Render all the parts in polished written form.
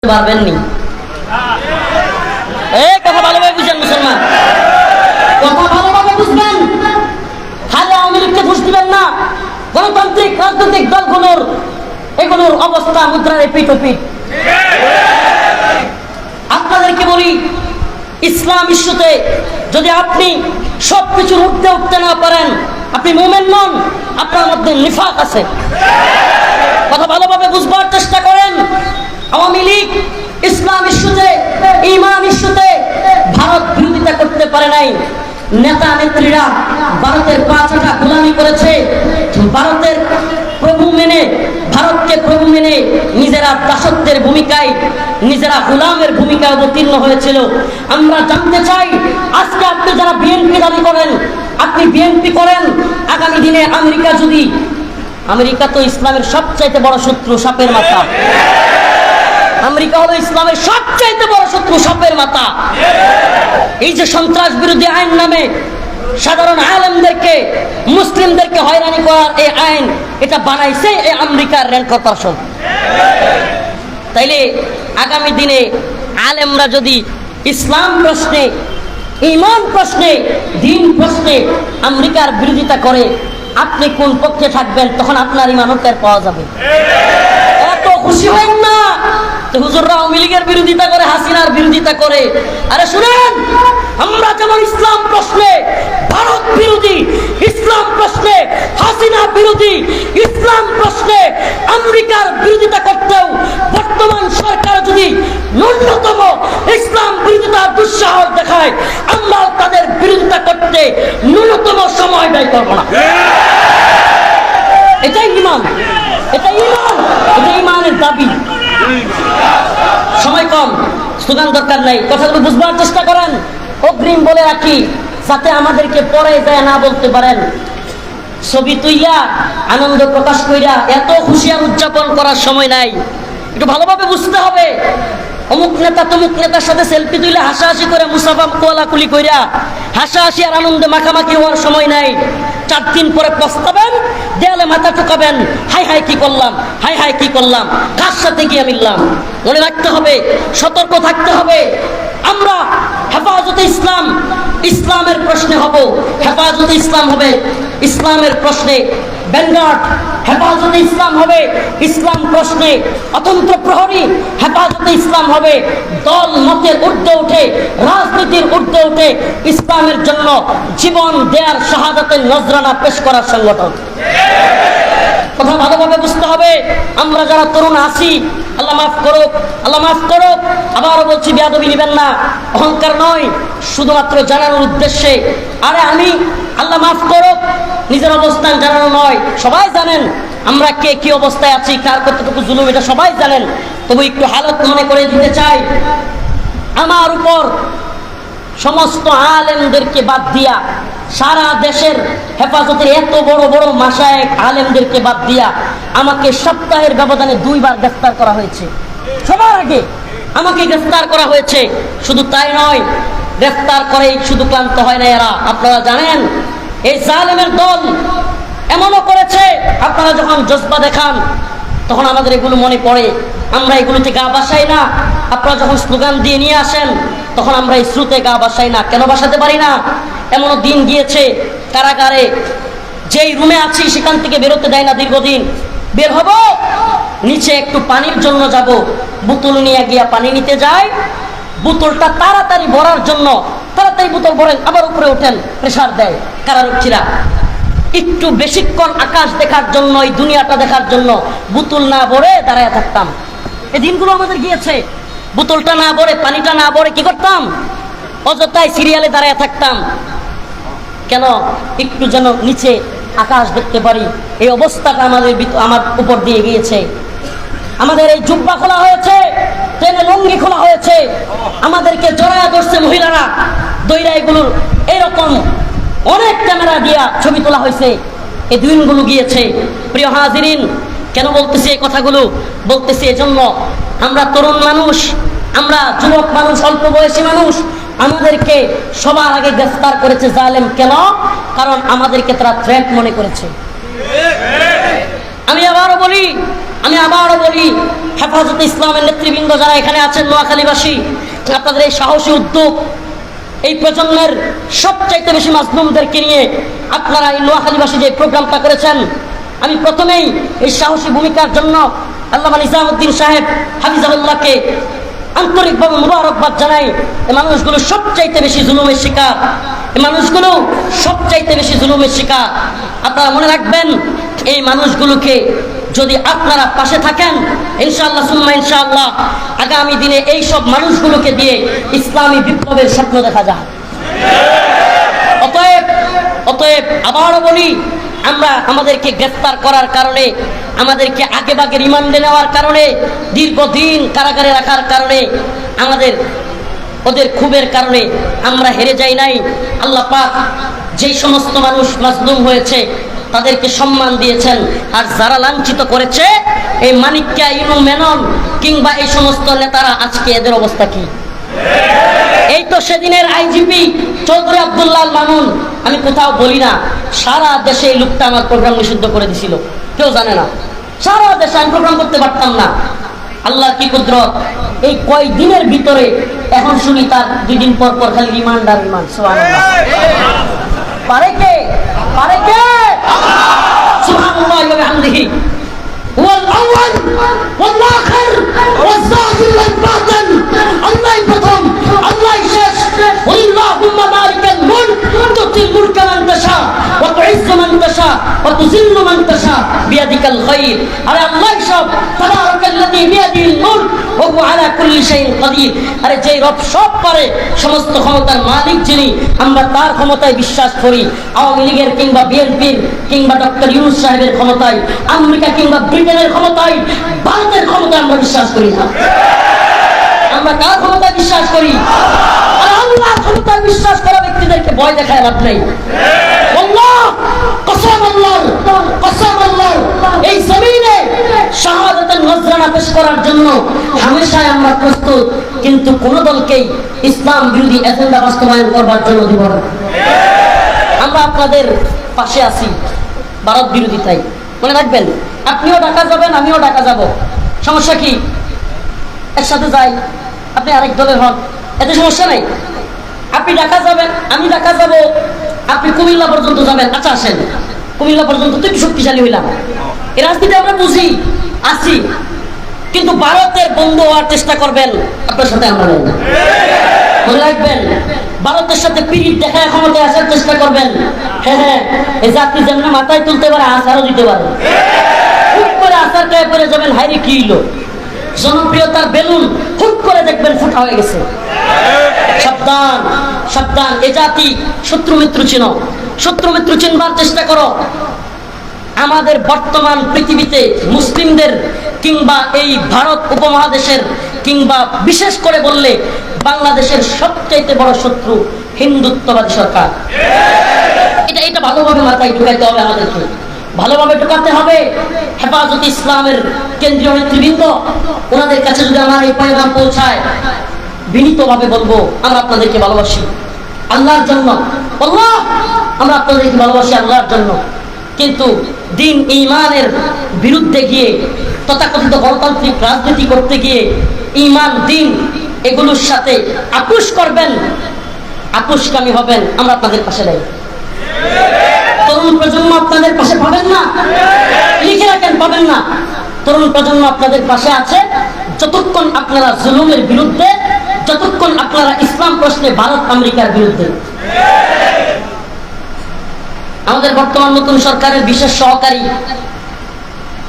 পারবেননি। এই কথা ভালোভাবে বুঝেন মুসলমান, কথা ভালোভাবে বুঝবেন। খালি আওয়ামী লীগকে দোষ দিবেন না, গণতান্ত্রিক রাজনৈতিক দলগুলোর এগুলোর অবস্থা মুদ্রার পিঠোপিঠ। আপনাদেরকে বলি, ইসলাম ইস্যুতে যদি আপনি সবকিছু উঠতে উঠতে না পারেন, আপনি মুমিন নন, আপনার মধ্যে নিফাক আছে। কথা ভালোভাবে বুঝবার চেষ্টা করেন। আওয়ামী লীগ ইসলাম ইস্যুতে, ঈমান ইস্যুতে ভারত বিরোধিতা করতে পারে নাই। নেতা নেত্রীরা ভারতের পাঁচটা গোলামি করেছে, ভারতের প্রভু মেনে, ভারতকে প্রভু মেনে নিজেরা দাসত্বের ভূমিকায়, নিজেরা গোলামের ভূমিকায় অবতীর্ণ হয়েছিল। আমরা জানতে চাই, আজকে আপনি যারা বিএনপি দাবি করেন, আপনি বিএনপি করেন, আগামী দিনে আমেরিকা যদি, আমেরিকা তো ইসলামের সবচাইতে বড় শত্রু, সাপের মাথা। আমেরিকা হলো ইসলামের সবচাইতে বড় শত্রু, সাপের মাথা। এই যে সন্ত্রাস বিরোধী আইন নামে সাধারণ আলেমদেরকে, মুসলিমদেরকে হয়রানি করার এই আইন, এটা বানাইছে এই আমেরিকার রেল কর্পোরেশন। তাইলে আগামী দিনে আলেমরা যদি ইসলাম প্রশ্নে, ঈমান প্রশ্নে, দ্বীন প্রশ্নে আমেরিকার বিরোধিতা করে, আপনি কোন পক্ষে থাকবেন? তখন আপনার ঈমানও টের পাওয়া যাবে। এত খুশি হবেন না হুজুররা আওয়ামী লীগের বিরোধিতা করে, হাসিনার বিরোধিতা করে। আরে শুনেন, আমরা যেমন ইসলাম প্রশ্নে ভারত বিরোধী, ইসলাম প্রশ্নে হাসিনা বিরোধী, ইসলাম প্রশ্নে আমেরিকার বিরোধিতা করতেও বর্তমান সরকার যদি ন্যূনতম ইসলাম বিরোধিতার দুঃসাহস দেখায়, আমরা তাদের বিরোধিতা করতে ন্যূনতম সময় ব্যয় করব না। এটাই ঈমান, এটাই ঈমান, এটাই ঈমানের দাবি। সময় কম, স্লোগান দরকার নাই, কথাগুলো বুঝবার চেষ্টা করেন। অগ্রিম বলে রাখি, যাতে আমাদেরকে পরে যায় না বলতে পারেন। ছবি তুইয়া আনন্দ প্রকাশ কইরা এত খুশি আর উদযাপন করার সময় নাই। একটু ভালোভাবে বুঝতে হবে, অমুক নেতা তমুক নেতার সাথে সেলফি তুইলে হাসাহাসি করে, মুসাফা কোয়ালাকুলি কইরা হাসাহাসি আর আনন্দে মাখামাখি হওয়ার সময় নাই। 4 দিন পরে পস্তাবেন, দেয়ালে মাথা ঠুকাবেন, হাই হাই কি করলাম, হাই হাই কি করলাম, কার সাথে গিয়ে মিললাম। মনে রাখতে হবে, সতর্ক থাকতে হবে। আমরা হেফাজতে ইসলাম, ইসলামের প্রশ্নে হব, হেফাজতে ইসলাম হবে ইসলামের প্রশ্নে, ব্যান্ডার্ড হেফাজতে ইসলাম হবে ইসলাম প্রশ্নে, অতন্ত্র প্রহরী হেফাজতে ইসলাম হবে দল মতের ঊর্ধ্বে উঠে, রাজনীতির ঊর্ধ্বে উঠে ইসলামের জন্য জীবন দেয়ার শাহাদাতের নজরানা পেশ করার সংগঠন। কথা ভালোভাবে বুঝতে হবে। আমরা যারা তরুণ আছি, আল্লাহ মাফ করুক, আল্লাহ মাফ করুক। আবারও বলছি, বেয়াদবি নেবেন না, অহংকার নয়, শুধুমাত্র জানানোর উদ্দেশ্যে। আরে আমি, আল্লাহ মাফ করুক, নিজের অবস্থান জানানো নয়। সবাই জানেন আমরা কে কি অবস্থায় আছি, কার কতটুকু জুলুম, এটা সবাই জানেন। তবু একটু হালত মনে করে দিতে চাই। আমার উপর সমস্ত আলেমদেরকে বাদ দিয়া, সারা দেশের হেফাজতের এত বড় বড় মাশায়েখ আলেমদেরকে বাদ দিয়া আমাকে সপ্তাহের ব্যবধানে 2 বার গ্রেফতার করা হয়েছে। সবার আগে আমাকে গ্রেফতার করা হয়েছে। শুধু তাই নয়, গ্রেফতার করেই শুধু ক্লান্ত হয় না এরা। আপনারা জানেন, এই জালেমের দল এমনও করেছে, আপনারা যখন জজবা দেখান তখন আমাদের এগুলো মনে পড়ে, আমরা এগুলোতে গা বাসাই না। আপনারা যখন স্লোগান দিয়ে নিয়ে আসেন তখন আমরা এই স্রোতে গা বাসাই না। কেন বাসাতে পারি না? এমনও দিন গিয়েছে, কারাগারে যেই রুমে আছি সেখান থেকে বেরোতে দেয় না দীর্ঘদিন। বের হব, নিচে একটু পানির জন্য যাব, বোতল নিয়ে গিয়া পানি নিতে যাই, বোতলটা তাড়াতাড়ি ভরার জন্য তাড়াতাড়ি বোতল ভরেন, আবার উপরে ওঠেন, প্রেসার দেয় কারারক্ষীরা। একটু বেশিক্ষণ আকাশ দেখার জন্য, এই দুনিয়াটা দেখার জন্য বোতল না ভরে দাঁড়ায় থাকতাম। এই দিনগুলো আমাদের গিয়েছে। বোতলটা না ভরে, পানিটা না ভরে কি করতাম? অযথায় সিরিয়ালে দাঁড়ায় থাকতাম। কেন? একটু যেন নিচে আকাশ দেখতে পারি। এই অবস্থাটা আমার উপর দিয়ে গিয়েছে। আমাদের এই জুব্বা খোলা হয়েছে, ট্রেনে লুঙ্গি খোলা হয়েছে, আমাদেরকে জড়ায়া ধরছে মহিলারা, দইরা এগুলোর এইরকম অনেক ক্যামেরা দিয়া ছবি তোলা হয়েছে। এই দিনগুলো গিয়েছে। প্রিয় হাজিরিন, কেন বলতেছি এই কথাগুলো? বলতেছি এজন্য, আমরা তরুণ মানুষ, আমরা যুবক মানুষ, অল্প বয়সী মানুষ, আমাদেরকে সবার আগে গ্রেফতার করেছে জালেম। কেন? কারণ আমাদেরকে তারা থ্রেট মনে করেছে। আমি আবারও বলি, আমি আবারও বলি, হেফাজতে ইসলামের নেতৃবৃন্দ যারা এখানে আছেন, নোয়াখালীবাসী, আপনাদের এই সাহসী উদ্যোগ, এই প্রজন্মের সবচাইতে বেশি মাজলুমদেরকে নিয়ে আপনারা এই নোয়াখালীবাসী যে প্রোগ্রামটা করেছেন, আমি প্রথমেই এই সাহসী ভূমিকার জন্য আল্লামা নিজামুদ্দিন সাহেব হাফিজাহুল্লাহকে আন্তরিকভাবে মুবারকবাদ জানাই। এই মানুষগুলো সবচাইতে বেশি জুলুমের শিকার, এই মানুষগুলো সবচাইতে বেশি জুলুমের শিকার। আপনারা মনে রাখবেন, এই মানুষগুলোকে যদি আপনারা পাশে থাকেন, ইনশাআল্লাহ সুম্মা ইনশাআল্লাহ আগামী দিনে এই সব মানুষগুলোকে দিয়ে ইসলামী বিপ্লবের স্বপ্ন দেখা যায়। অতএব আবারও বলি, আমরা আমাদেরকে গ্রেফতার করার কারণে, আমাদেরকে আগে বাগে রিমান্ডে নেওয়ার কারণে, দীর্ঘদিন কারাগারে রাখার কারণে, আমাদের ওদের ক্ষোভের কারণে আমরা হেরে যাই নাই। আল্লাহ পাক যেই সমস্ত মানুষ মাজলুম হয়েছে তাদেরকে সম্মান দিয়েছেন, আর যারা লাঞ্ছিত করেছে, এই মানিক্কা, ইনু মেনন কিংবা এই সমস্ত নেতারা, আজকে এদের অবস্থা কি? এই তো সেদিনের আইজিপি চৌধুরী আব্দুল্লাহ মামুন, আমি কোথাও বলি না, সারা দেশে এই লোকটা আমার প্রোগ্রাম নিষিদ্ধ করে দিছিল, কেউ জানে না। সারা দেশে আমি প্রোগ্রাম করতে পারতাম না। আল্লাহর কি কুদরত, এই কয় দিনের ভিতরে এখন শুনি তার 2 দিন পর পর খালি রিমান্ড আর রিমান্ড। সুবহানাল্লাহ। পারে কে? পারে কে? সুবহানাল্লাহ ওয়া বিহামদিহি ওয়াল আউয়াল ওয়াল আখির ওয়াল যাহির ওয়াল বাতিন। আল্লাহই প্রথম, আল্লাহই শেষ। আল্লাহুম্মা মালিকাল মুলক তুতিল মুলকা মান তাশা ওয়া তুইজ্জু মান তাশা ওয়া তুযিল্লু মান তাশা বিয়াদিকাল খায়র। আরে আল্লাহই সব, তাবারাকাল্লাযী বিয়াদিহিল মুলক ওয়া হুয়া আলা কুল্লি শাইইন কাদির। আরে যেই রব সব পারে, সমস্ত ক্ষমতার মালিক যিনি, আমরা তার ক্ষমতায় বিশ্বাস করি। আওয়ামী লীগের কিংবা বিএনপির কিংবা ডক্টর ইউনূস সাহেবের ক্ষমতায়, আমেরিকা কিংবা ব্রিটেনের ক্ষমতায়, ভারতের ক্ষমতায় আমরা বিশ্বাস করি না। আমরা কার ক্ষমতায় বিশ্বাস করি? আর আল্লাহর ক্ষমতায় বিশ্বাস করা ব্যক্তিদেরকে ভয় দেখায় লাভ নেই। আল্লাহ কসম, আল্লাহর কসম, আল্লাহ এই জমিনে শাহাদাতের নজরানা পেশ করার জন্য হামেশাই আমরা প্রস্তুত, কিন্তু কোন দলকেই ইসলাম বিরোধী এজেন্ডা বাস্তবায়ন করবার জন্য দিব না। আমরা আপনাদের পাশে আছি ভারত বিরোধিতাই, মনে রাখবেন। আপনিও ঢাকা যাবেন, আমিও ঢাকা যাব, সমস্যা কি? একসাথে যাই, আপনি আরেক দলের হন, এতে সমস্যা নাই। আপনি ঢাকা যাবেন, আমি ঢাকা যাব, আপনি কুমিল্লা পর্যন্ত যাবেন, আচ্ছা আসেন, কুমিল্লা পর্যন্ত তো একটু শক্তিশালী হইলাম। এই রাজনীতি আমরা বুঝি, আসি, কিন্তু ভারতের বন্ধু হওয়ার চেষ্টা করবেন, আপনার সাথে আমরা নেই। মনে রাখবেন, ভারতের সাথে পিরিত দেখায় ক্ষমতায় আসার চেষ্টা করবেন। হ্যাঁ, এই জাতি যেমন মাথায় তুলতে পারে, আসারও দিতে পারে। হুট করে আসার গায়ে পরে যাবেন, হাইরে কি হইল, জনপ্রিয়তার বেলুন হুট করে দেখবেন ফুটা হয়ে গেছে। সাবধান, সাবধান, এ জাতি শত্রু মিত্র চিনো, শত্রু মিত্র চিনবার চেষ্টা করো। আমাদের বর্তমান পৃথিবীতে মুসলিমদের কিংবা এই ভারত উপমহাদেশের কিংবা বিশেষ করে বললে বাংলাদেশের সবচাইতে বড় শত্রু হিন্দুত্ববাদী সরকার। এটা ভালোভাবে মাথায় ঢুকাইতে হবে, আমাদেরকে ভালোভাবে ঢুকাতে হবে। হেফাজতে ইসলামের কেন্দ্রীয় নেতৃবৃন্দ, ওনাদের কাছে যদি আমার এই পয়গাম পৌঁছায়, বিনীতভাবে বলবো, আমরা আপনাদেরকে ভালোবাসি আল্লাহর জন্য। আল্লাহ, আমরা আপনাদেরকে ভালোবাসি আল্লাহর জন্য। কিন্তু দিন ঈমানের বিরুদ্ধে গিয়ে, তথাকথিত গণতান্ত্রিক রাজনীতি করতে গিয়ে ঈমান, দিন এগুলোর সাথে আপোষ করবেন, আপোষকামী হবেন, আমরা আপনাদের পাশে নেই। তরুণ প্রজন্ম আপনাদের পাশে পাবেন না, লিখে রাখেন, পাবেন না। তরুণ প্রজন্ম আপনাদের পাশে আছে যতক্ষণ আপনারা জুলুমের বিরুদ্ধে, যতক্ষণ আপনারা ইসলাম প্রশ্নে ভারত আমেরিকার বিরুদ্ধে। আমাদের বর্তমান নতুন সরকারের বিশেষ সহকারী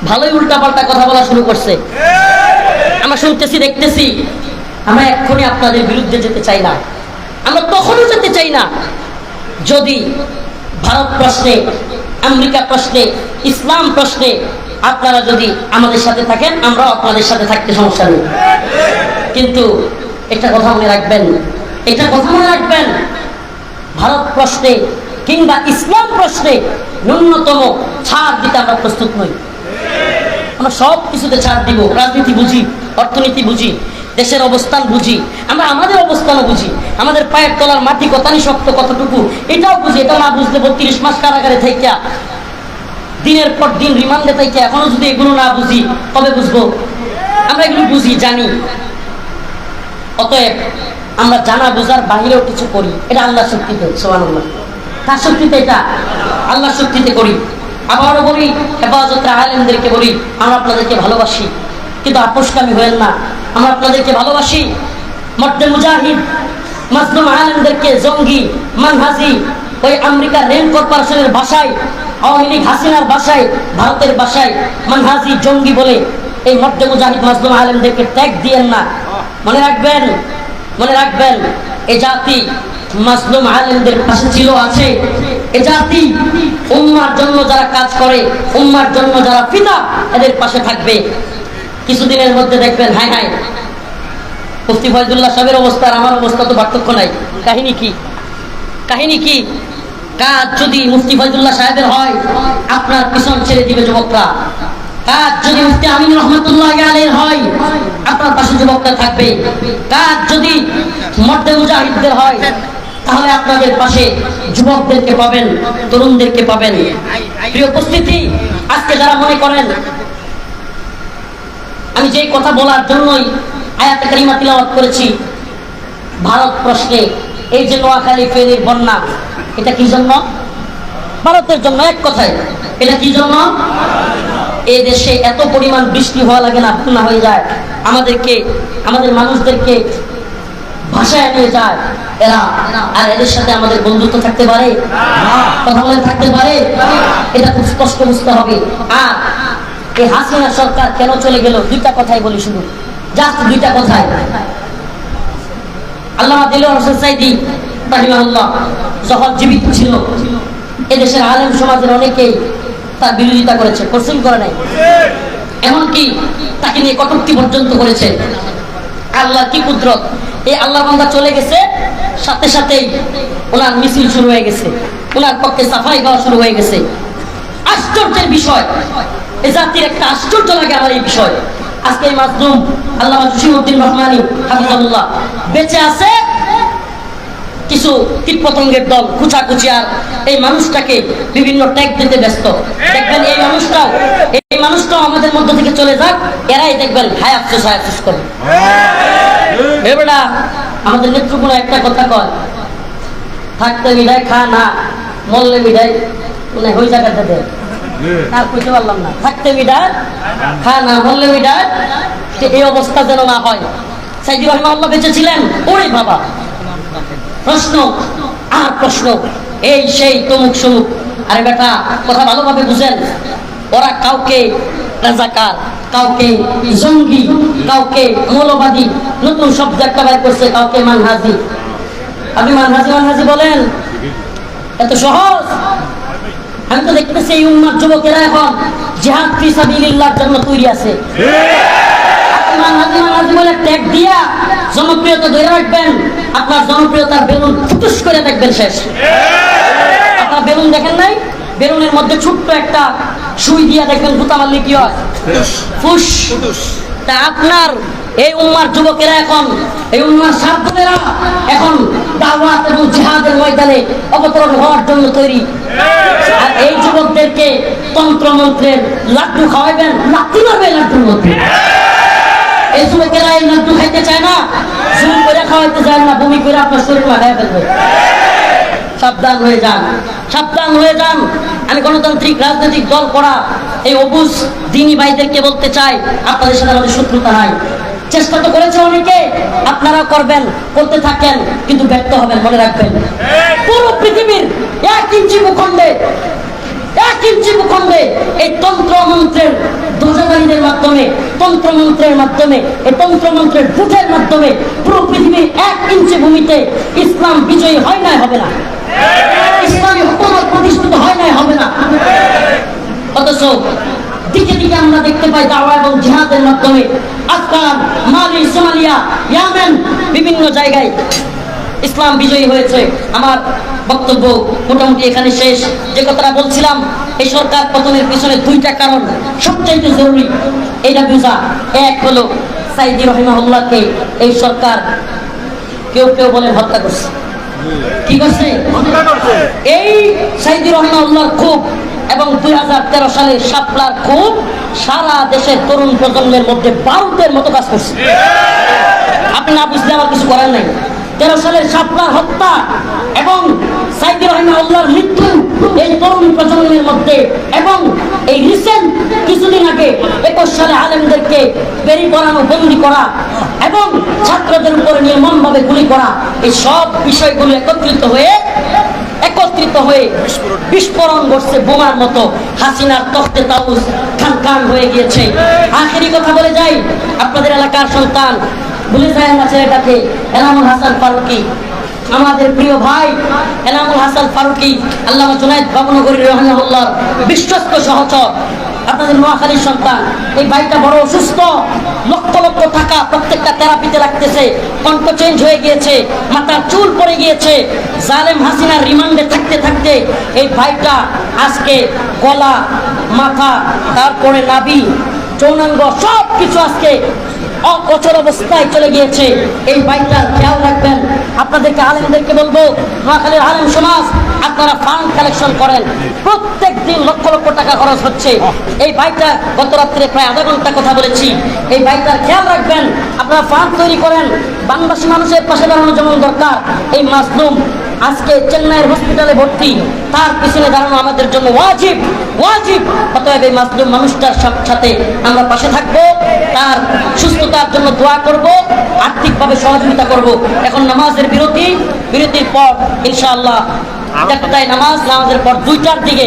ভালোই উল্টাপাল্টা কথা বলা শুরু করছে, আমরা শুনতেছি, দেখতেছি। আমরা এক্ষুনি আপনাদের বিরুদ্ধে যেতে চাই না, আমরা তখনও যেতে চাই না যদি ভারত প্রশ্নে, আমেরিকা প্রশ্নে, ইসলাম প্রশ্নে আপনারা যদি আমাদের সাথে থাকেন, আমরাও আপনাদের সাথে থাকতে সমস্যা নেই। কিন্তু একটা কথা মনে রাখবেন, এটা কথা মনে রাখবেন, ভারত প্রশ্নে কিংবা ইসলাম প্রশ্নে ন্যূনতম ছাড় দিতে আমরা প্রস্তুত নই। আমরা সব কিছুতে ছাড় দিব। রাজনীতি বুঝি, অর্থনীতি বুঝি, দেশের অবস্থান বুঝি, আমরা আমাদের অবস্থানও বুঝি, আমাদের পায়ের তলার মাটি কতখানি শক্ত কতটুকু এটাও বুঝি। এটা না বুঝলে 32 মাস কারাগারে থেকে দিনের পর দিন রিমান্ডে থেকে এখনো যদি এগুলো না বুঝি কবে বুঝবো? আমরা এগুলো বুঝি, জানি, অতএব আমরা জানা বোঝার বাহিরেও কিছু করি, এটা আল্লাহর শক্তিতে। সুবহানাল্লাহ। কার শক্তিতে? এটা আল্লাহর শক্তিতে করি। আবারও বলি, হেফাজতের আলেমদেরকে বলি, আমরা আপনাদেরকে ভালোবাসি, কিন্তু আপোষকামী হয়েন না। আমরা আপনাদেরকে ভালোবাসি। মর্দে মুজাহিদ মাজলুম আলেমদেরকে জঙ্গি, মানহাজি, ওই আমেরিকার রেল কর্পোরেশনের ভাষায়, আওয়ামী লীগ হাসিনার ভাষায়, ভারতের ভাষায় মানহাজি, জঙ্গি বলে এই মর্দে মুজাহিদ মাজলুম আলেমদেরকে ট্যাগ দিয়েন না। মনে রাখবেন, মনে রাখবেন, এ জাতি মাজলুম আলেমদের পাশে ছিল, আছে। এ জাতি উম্মার জন্য যারা কাজ করে, উম্মার জন্য যারা পিতা, এদের পাশে থাকবে। কিছুদিনের মধ্যে দেখবেন, হায় হায়, মুফতি ফয়জুল্লাহ সাহেবের অবস্থা আর আমার অবস্থা তো পার্থক্য নাই। কাহিনী কি? কাহিনী কি? কাজ যদি মুফতি ফয়জুল্লাহ সাহেবের হয়, আপনার পিছন ছেড়ে দিবে যুবকরা। কাজ যদি মুফতি আমিন রহমাতুল্লাহ আলাইহির হয়, আপনার পাশে যুবকরা থাকবে। কাজ যদি মর্দে মুজাহিদদের হয়, তাহলে আপনাদের পাশে যুবকদেরকে পাবেন, তরুণদেরকে পাবেন। প্রিয় উপস্থিতি, আজকে যারা মনে করেন আমি যেই কথা বলার জন্যই আয়াতে কারিমা তিলাওয়াত করেছি, ভারত প্রশ্নে, এই যে নোয়াখালী ফেনীর বন্যা, এটা কি জন্য? ভারতের জন্য। এক কথায়, এটা কি জন্য? এই দেশে এত পরিমাণ বৃষ্টি হওয়া লাগে না, বন্যা হয়ে যায়, আমাদেরকে, আমাদের মানুষদেরকে ভাষায় নিয়ে যায় এরা। আর এদের সাথে আমাদের বন্ধুত্ব থাকতে পারে? কথা বলে থাকতে পারে? এটা খুব স্পষ্ট বুঝতে হবে। আর এই হাসিনা সরকার কেন চলে গেল, দুইটা কথাই বলি, শুধু জাস্ট দুইটা কথাই। আল্লামা দেলোয়ার হোসেন সাইদি রাহিমাহুল্লাহ যখন জীবিত ছিল, এদেশের আলেম সমাজের অনেকেই তার বিরোধিতা করেছে, কোশ্চেন করে নাই, এমনকি তাকে নিয়ে কটূক্তি পর্যন্ত করেছে। আল্লাহ কি কুদরত, এই আল্লাহ বান্দা চলে গেছে, সাথে সাথেই ওনার মিছিল শুরু হয়ে গেছে, ওনার পক্ষে সাফাই গাওয়া শুরু হয়ে গেছে। আশ্চর্যের বিষয়, এ জাতির একটা আশ্চর্য লাগে আমার এই বিষয়। আজকে এই মাজলুম আল্লামা জসিমউদ্দিন রহমানী হাফিজাহুল্লাহ বেঁচে আছে, কিছু কীটপতঙ্গের দল কুচাকুচি আর এই মানুষটাকে বিভিন্ন ট্যাগ দিতে ব্যস্ত। দেখবেন এই মানুষটাও আমাদের মধ্য থেকে চলে যাক, এরাই দেখবেন হায় আফসোস করবে। এবারে আমাদের নেতৃত্ব একটা কথা কয়, থাকতে বিদায় খা না, মরলে বিদায় মানে ওই জায়গাটা দেয়, আর বুঝতে পারলাম না, থাকতে বিদায় খা না, মরলে বিদায়। এই অবস্থা যেন না হয়। সাইদি রাহিমাহুল্লাহ বেঁচে ছিলেন, ওরে বাবা, প্রশ্ন আর প্রশ্ন, এই সেই তমুক সমুক। আরে বেটা, কথা ভালোভাবে বুঝেন, ওরা কাউকে রাজাকার, কাউকে জঙ্গি, কাউকে মৌলবাদী, নতুন শব্দ একটা বের করছে, কাউকে মানহাজি। আপনি মানহাজি বলেন, এত সহজ? আমি তো দেখতেছি এই উম্মার যুবকেরা এখন জিহাদ ফি সাবিলিল্লাহর জন্য তৈরি আছে। মানহাজি বলে ট্যাগ দিয়া জনপ্রিয়তা ধরে রাখবেন, আপনার জনপ্রিয়তার বেলুন ফুটুস করে দেখবেন শেষ। আপনার বেলুন দেখেন নাই? বেলুনের মধ্যে ছোট্ট একটা সুই দিয়া দেখবেন ফুটা মারলে কি হয়? ফুস। তা আপনার এই উম্মার যুবকেরা এখন, এই উম্মার ছাত্ররা এখন দাওয়াত এবং জিহাদের ময়দানে অবতরণ হওয়ার জন্য তৈরি। আর এই যুবকদেরকে তন্ত্রমন্ত্রের লাড্ডু খাওয়াবেন, লাঠি মারবে লাড্ডুর মধ্যে। এই যুবকেরা এই লাড্ডু খাইতে চায় না, জোর করে খাওয়াইতে চায় না, বমি করে আপনার শরীর মাথায় ফেলবে। সাবধান হয়ে যান, সাবধান হয়ে যান। আমি গণতান্ত্রিক রাজনৈতিক দল করা এই অবুজ দিনী ভাইদেরকে বলতে চাই, আপনাদের সাথে আমাদের শত্রুতা নাই। চেষ্টা তো করেছে অনেকে, আপনারা করবেন, করতে থাকেন, কিন্তু ব্যর্থ হবেন, মনে রাখবেন। পুরো পৃথিবীর 1 ইঞ্চি ভূখণ্ডে এই তন্ত্রমন্ত্রের ধ্বজাধারীদের মাধ্যমে, তন্ত্রমন্ত্রের মাধ্যমে, এই তন্ত্রমন্ত্রের ভোটের মাধ্যমে পুরো পৃথিবীর 1 ইঞ্চি ভূমিতে ইসলাম বিজয়ী হয় নাই, হবে না। ইসলামী হুকুমত প্রতিষ্ঠিত হয় নাই, হবে না। অথচ দিকে দিকে আমরা দেখতে পাই দাওয়া এবং জিহাদের মাধ্যমে আফগান, মালি, সোমালিয়া, ইয়েমেন, বিভিন্ন জায়গায় ইসলাম বিজয়ী হয়েছে। আমার বক্তব্য মোটামুটি এখানে শেষ। যে কথাটা বলছিলাম, এই সরকার পতনের পিছনে 2টা কারণ সবচাইতে জরুরি, এইটা বুঝা। এক হলো সাইদি রাহিমাহুল্লাহকে এই সরকার কেউ কেউ বলে হত্যা করছে। কি করছে? এই সাইদি রাহিমাহুল্লাহর খুব এবং 2013 সালে শাপলার খুব সারা দেশের তরুণ প্রজন্মের মধ্যে বারুদের মতো কাজ করছে। আপনি না বুঝলে আমার কিছু করার নাই। 13 সালের শাপলার হত্যা এবং সাইদি রহিমাহুল্লাহর মৃত্যু এই তরুণ প্রজন্মের মধ্যে, এবং এই রিসেন্ট কিছুদিন আগে 21 সালে আলেমদেরকে বেরি করানো, বন্দী করা এবং ছাত্রদের উপরে নির্মমভাবে গুলি করা, এই সব বিষয়গুলো একত্রিত হয়ে বিস্ফোরণ ঘটছে বোমার মতো। হাসিনার তখতে তাউস খান খান হয়ে গিয়েছে। আখেরি কথা বলে যাই, আপনাদের এলাকার সন্তান, ভুলে যায় না ছেলেটাকে, এনামুল হাসান ফারুকী, আমাদের প্রিয় ভাই এনামুল হাসান ফারুকী, আল্লামা জুনায়েদ বাবুনগরী রহিমাহুল্লাহর বিশ্বস্ত সহচর, আপনাদের নোয়াখালীর সন্তান। এই ভাইটা বড় অসুস্থ, লক্ষ লক্ষ টাকা প্রত্যেকটা থেরাপিতে লাগতেছে, কণ্ঠ চেঞ্জ হয়ে গিয়েছে, মাথার চুল পড়ে গিয়েছে। জালেম হাসিনার রিমান্ডে থাকতে থাকতে এই ভাইটা আজকে গলা, মাথা, তারপরে নাভি, যৌনাঙ্গ সব কিছু আজকে অচল অবস্থায় চলে গিয়েছে। এই ভাইটার খেয়াল রাখবেন। আপনাদেরকে আলেমদেরকে বলবো, নোয়াখালীর আলেম সমাজ, আপনারা ফান্ড কালেকশন করেন। প্রত্যেক দিন লক্ষ লক্ষ টাকা খরচ হচ্ছে। এই ভাইটা গত রাত্রে প্রায় আধা ঘন্টা কথা বলেছি। এই ভাইটার খেয়াল রাখবেন, আপনারা ফান্ড তৈরি করেন। বাংলাদেশি মানুষের পাশে দাঁড়ানো যেমন দরকার, এই মাজলুম আজকে চেন্নাইয়ের হসপিটালে ভর্তি, তার পিছনে দাঁড়ানো আমাদের জন্য ওয়াজিব। অতএব এই মাজলুম মানুষটার সাথে আমরা পাশে থাকবো, তার সুস্থতার জন্য দোয়া করব, আর্থিকভাবে সহযোগিতা করব। এখন নামাজের বিরতির পর ইনশাআল্লাহ একটাই নামাজের পর 2টার দিকে